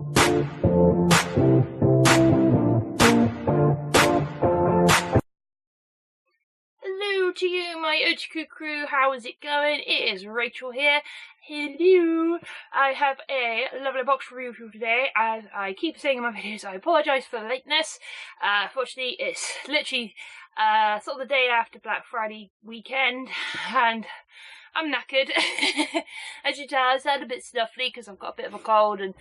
Hello to you, my Otaku crew. How is it going? It is Rachel here. Hello. I have a lovely box review for you today. As I keep saying in my videos, I apologise for the lateness. Fortunately, it's literally sort of the day after Black Friday weekend, and I'm knackered. As you tell, I sound a bit snuffly because I've got a bit of a cold and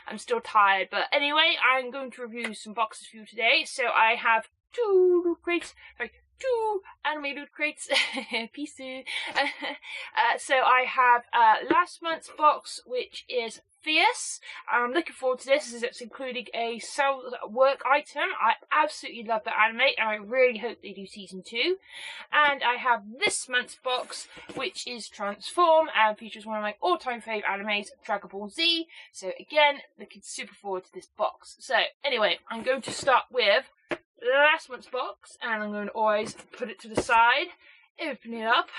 I'm still tired. But anyway, I'm going to review some boxes for you today. So I have two anime loot crates. Peace. So I have last month's box, which is Fierce. I'm looking forward to this as it's including a sell work item. I absolutely love that anime and I really hope they do season 2. And I have this month's box, which is Transform and features one of my all-time favourite animes, Dragon Ball Z. So again, looking super forward to this box. So anyway, I'm going to start with last month's box, and I'm going to always put it to the side, open it up,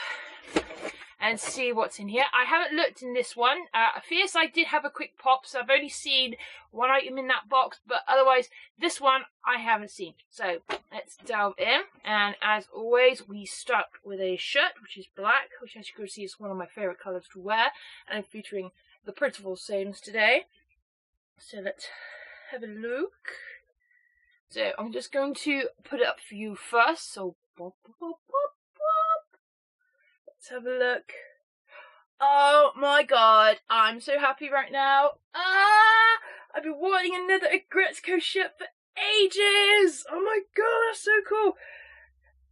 and see what's in here. I haven't looked in this one. Fierce, I did have a quick pop, so I've only seen one item in that box, but otherwise, this one I haven't seen. So, let's delve in, and as always, we start with a shirt, which is black, which as you can see is one of my favourite colours to wear, and featuring the principal sayings today. So, let's have a look. So I'm just going to put it up for you first. So let's have a look. Oh my god, I'm so happy right now. I've been wanting another Aggretsuko shirt for ages. Oh my god, that's so cool.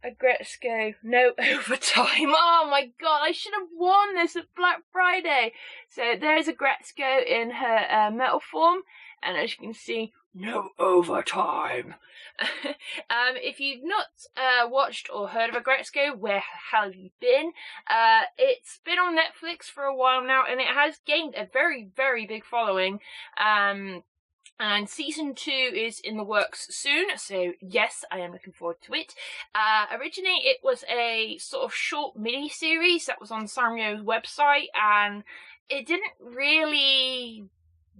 Aggretsuko, no overtime. Oh my god, I should have worn this at Black Friday. So there's Aggretsuko in her metal form, and as you can see, no overtime. If you've not watched or heard of Aggretsuko, where have you been? It's been on Netflix for a while now, and it has gained a very, very big following. And season 2 is in the works soon, so yes, I am looking forward to it. Originally, it was a sort of short mini-series that was on Sanrio's website, and it didn't really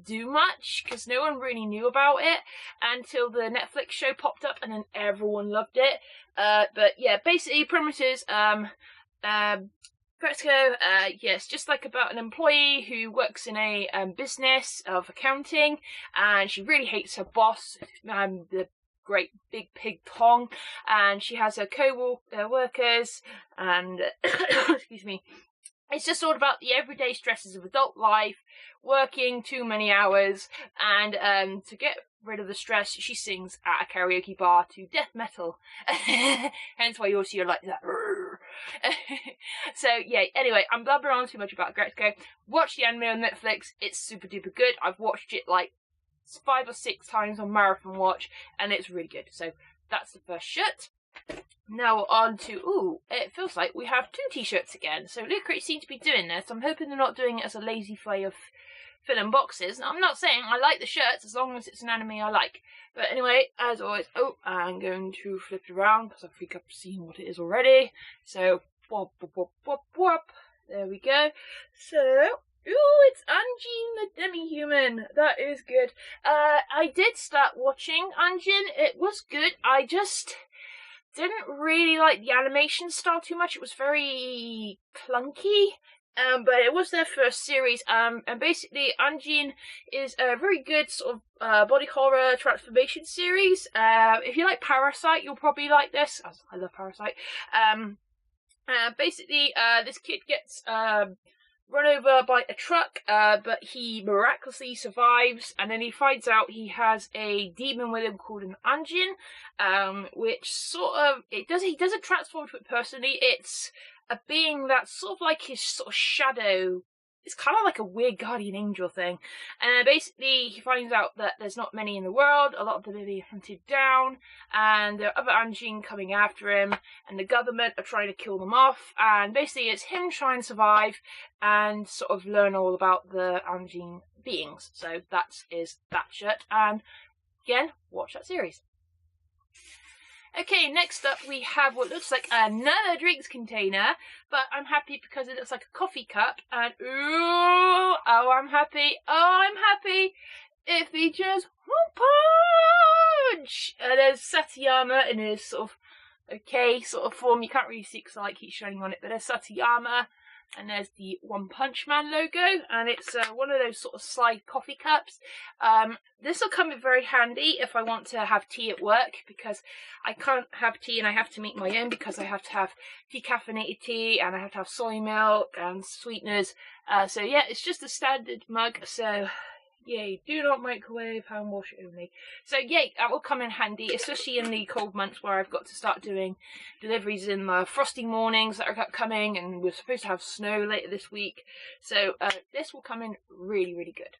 do much because no one really knew about it until the Netflix show popped up, and then everyone loved it. But yeah, basically premises Aggretsuko, yes, just like about an employee who works in a business of accounting, and she really hates her boss, the great big pig Tong, and she has her co-workers, and excuse me. It's just all about the everyday stresses of adult life, working too many hours, and to get rid of the stress, she sings at a karaoke bar to death metal. Hence why you'll see her like that. So yeah, anyway, I'm blabbering on too much about Aggretsuko. Watch the anime on Netflix, it's super duper good. I've watched it like 5 or 6 times on Marathon Watch, and it's really good. So that's the first shirt. Now on to, ooh, it feels like we have 2 t-shirts again. So Loot Crate seem to be doing this. I'm hoping they're not doing it as a lazy way of filling boxes. Now, I'm not saying I like the shirts as long as it's an anime I like. But anyway, as always, I'm going to flip it around because I think I've seen what it is already. So, wop, wop, wop, wop, wop. There we go. So, ooh, it's Anjin the Demi-Human. That is good. I did start watching Anjin. It was good. I just didn't really like the animation style too much. It was very clunky. But it was their first series, and basically Anjin is a very good sort of body horror transformation series. If you like Parasite, you'll probably like this. I love Parasite. Basically, this kid gets run over by a truck, but he miraculously survives, and then he finds out he has a demon with him called an Anjin, which sort of, he doesn't transform to it personally. It's a being that's sort of like his sort of shadow. It's kind of like a weird guardian angel thing. And basically he finds out that there's not many in the world, a lot of them are being hunted down, and there are other Anjin coming after him, and the government are trying to kill them off, and basically it's him trying to survive and sort of learn all about the Anjin beings. So that is that shirt, and again, watch that series. Okay, next up we have what looks like another drinks container, but I'm happy because it looks like a coffee cup, and ooh, I'm happy, it features One Punch! And there's Satayama in his sort of form. You can't really see because the light keeps shining on it, but there's Satayama. And there's the One Punch Man logo, and it's one of those sort of slide coffee cups. This will come in very handy if I want to have tea at work, because I can't have tea and I have to make my own, because I have to have decaffeinated tea and I have to have soy milk and sweeteners. So yeah, it's just a standard mug, so yay, do not microwave, hand wash only. So yay, that will come in handy, especially in the cold months where I've got to start doing deliveries in the frosty mornings that are upcoming, and we're supposed to have snow later this week. So this will come in really, really good.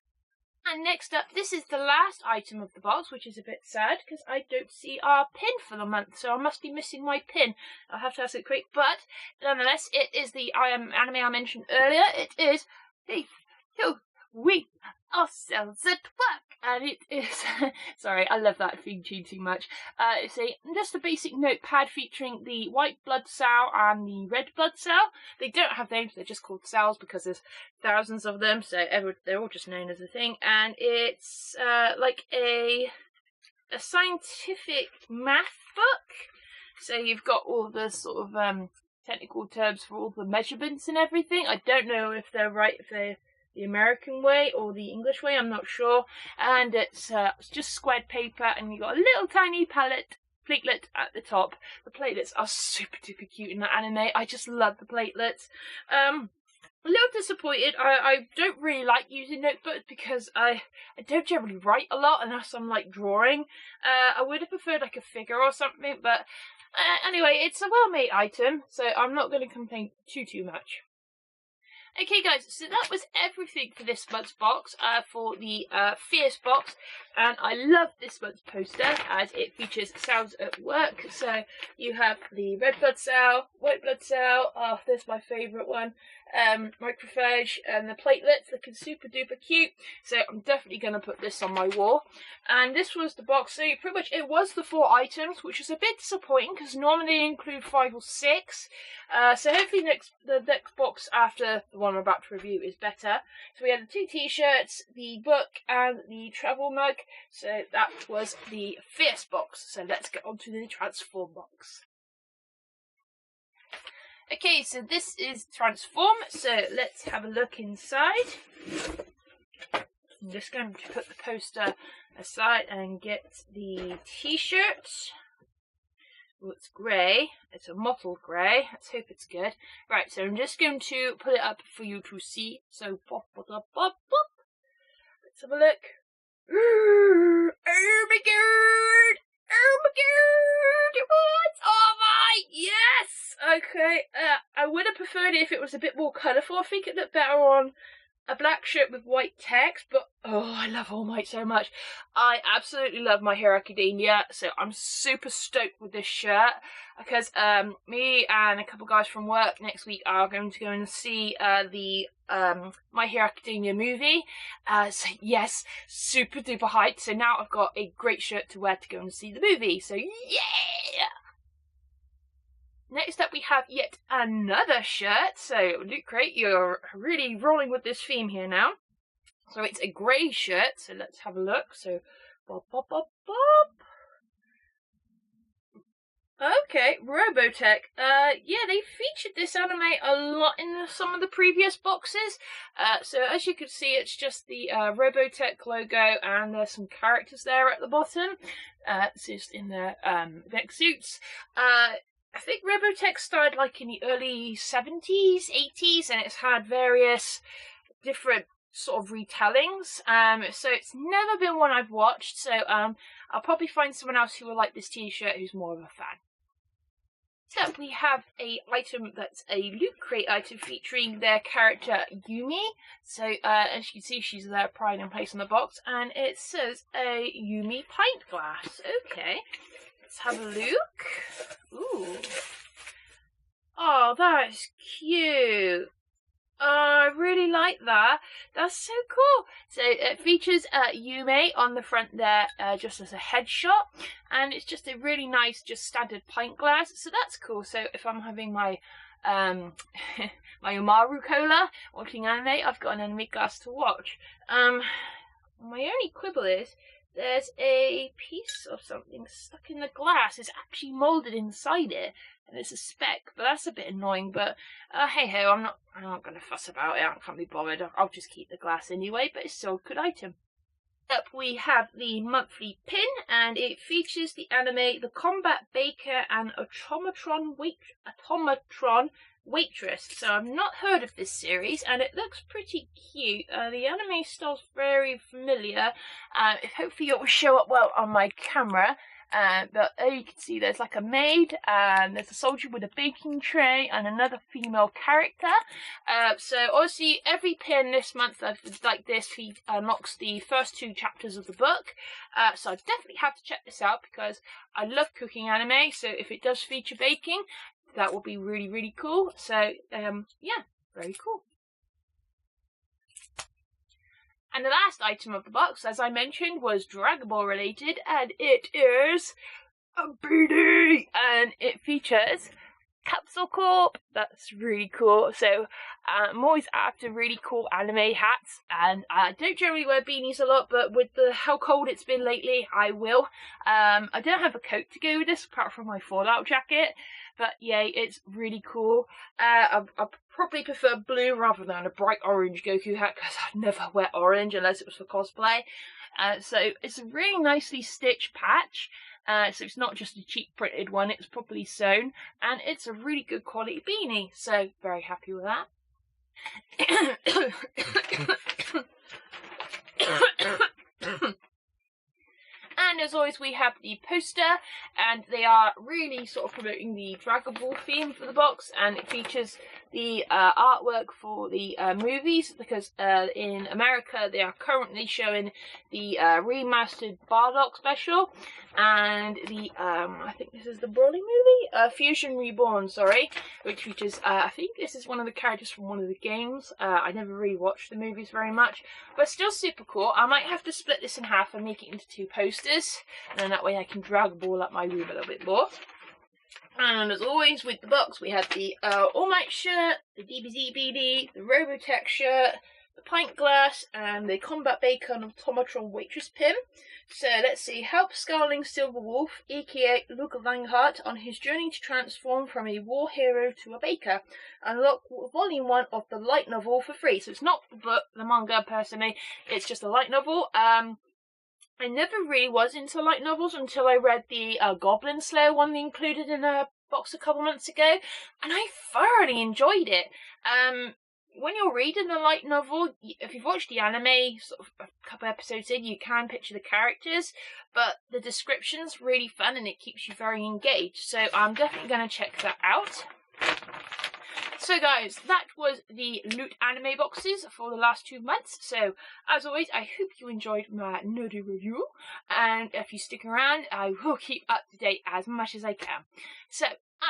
And next up, this is the last item of the box, which is a bit sad because I don't see our pin for the month, so I must be missing my pin. I'll have to ask it quick, but nonetheless, it is the anime I mentioned earlier. It is Hey, Yo, We Ourselves at Work, and it is sorry, I love that theme tune too much. It's just a basic notepad featuring the white blood cell and the red blood cell. They don't have names, they're just called cells because there's thousands of them, so they're all just known as a thing. And it's like a scientific math book, so you've got all the sort of technical terms for all the measurements and everything. I don't know if they're right, if they're the American way or the English way, I'm not sure. And it's just squared paper, and you've got a little tiny platelet at the top. The platelets are super duper cute in the anime. I just love the platelets. A little disappointed. I don't really like using notebooks because I don't generally write a lot unless I'm like drawing. I would have preferred like a figure or something, but anyway, it's a well-made item, so I'm not going to complain too much. Okay guys, so that was everything for this month's box, for the Fierce box, and I love this month's poster as it features cells at work. So you have the red blood cell, white blood cell, there's my favourite one, microphage, and the platelets looking super duper cute, so I'm definitely going to put this on my wall. And this was the box, so pretty much it was the 4 items, which is a bit disappointing because normally they include 5 or 6, so hopefully the next box after the one I'm about to review is better. So we had the 2 t-shirts, the book, and the travel mug, so that was the Fierce box. So let's get on to the Transform box. Okay, so this is Transform, so let's have a look inside. I'm just going to put the poster aside and get the t-shirt. Well, it's grey. It's a mottled grey. Let's hope it's good. Right, so I'm just going to put it up for you to see. So, pop, pop, pop, pop, pop. Let's have a look. Oh my god! Oh my god! What? Oh my! Yes! Okay, I would have preferred it if it was a bit more colourful. I think it looked better on a black shirt with white text, but oh, I love All Might so much. I absolutely love My Hero Academia, so I'm super stoked with this shirt because me and a couple guys from work next week are going to go and see the My Hero Academia movie. So yes, super duper hyped. So now I've got a great shirt to wear to go and see the movie. So yeah! Next up we have yet another shirt, so Loot Crate, you're really rolling with this theme here now. So it's a grey shirt, so let's have a look. So, bop, bop, bop, bop. Okay, Robotech. Yeah, they featured this anime a lot in some of the previous boxes. So as you can see, it's just the Robotech logo, and there's some characters there at the bottom. It's just in their mech suits. I think Robotech started like in the early 70s, 80s, and it's had various different sort of retellings. So it's never been one I've watched, so I'll probably find someone else who will like this t-shirt who's more of a fan. So we have a item that's a Loot Crate item featuring their character Yumi. So as you can see, she's there pride in place on the box, and it says a Yumi pint glass. Okay. Let's have a look. Ooh. Oh, that is cute. Oh, I really like that. That's so cool. So it features Yume on the front there, just as a headshot, and it's just a really nice, just standard pint glass. So that's cool. So if I'm having my my Umaru Cola watching anime, I've got an anime glass to watch. My only quibble is there's a piece of something stuck in the glass. It's actually moulded inside it, and it's a speck. But that's a bit annoying. But hey ho, I'm not gonna fuss about it. I can't be bothered. I'll just keep the glass anyway. But it's still a good item. Up we have the monthly pin, and it features the anime The Combat Baker and Automatron Waitress. So I've not heard of this series, and it looks pretty cute. The anime style's very familiar. Hopefully it will show up well on my camera. But you can see there's like a maid, and there's a soldier with a baking tray, and another female character. So obviously every pin this month like this unlocks the first 2 chapters of the book. So I definitely have to check this out because I love cooking anime. So if it does feature baking, that will be really, really cool. So yeah, very cool. And the last item of the box, as I mentioned, was Dragon Ball related, and it is a BD, and it features Capsule Corp. That's really cool. So I'm always after really cool anime hats, and I don't generally wear beanies a lot, but with how cold it's been lately, I will. I don't have a coat to go with this apart from my Fallout jacket, but yeah, it's really cool. I probably prefer blue rather than a bright orange Goku hat because I'd never wear orange unless it was for cosplay. So it's a really nicely stitched patch. So it's not just a cheap printed one, it's properly sewn, and it's a really good quality beanie, so very happy with that. And as always we have the poster, and they are really sort of promoting the Dragon Ball theme for the box, and it features the artwork for the movies, because in America they are currently showing the remastered Bardock special, and the I think this is the Broly movie, Fusion Reborn, sorry, which features I think this is one of the characters from one of the games. I never really watched the movies very much, but still super cool. I might have to split this in half and make it into 2 posters, and then that way I can Dragon Ball up my room a little bit more. And as always with the box we have the All Might shirt, the DBZ BD, the Robotech shirt, the pint glass, and the Combat Bacon of Automatron Waitress pin. So let's see, help Scarling Silverwolf, aka Luke Langhart, on his journey to transform from a war hero to a baker. Unlock volume 1 of the light novel for free. So it's not the book, the manga personally, it's just a light novel. I never really was into light novels until I read the Goblin Slayer one they included in a box a couple months ago, and I thoroughly enjoyed it. When you're reading the light novel, if you've watched the anime, sort of a couple episodes in, you can picture the characters, but the description's really fun and it keeps you very engaged, so I'm definitely going to check that out. So guys, that was the Loot anime boxes for the last 2 months. So as always, I hope you enjoyed my nerdy review, and if you stick around, I will keep up to date as much as I can. So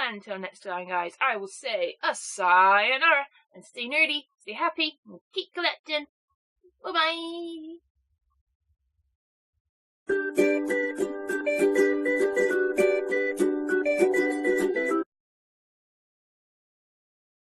until next time guys, I will say a sayonara, and stay nerdy, stay happy, and keep collecting. Bye bye.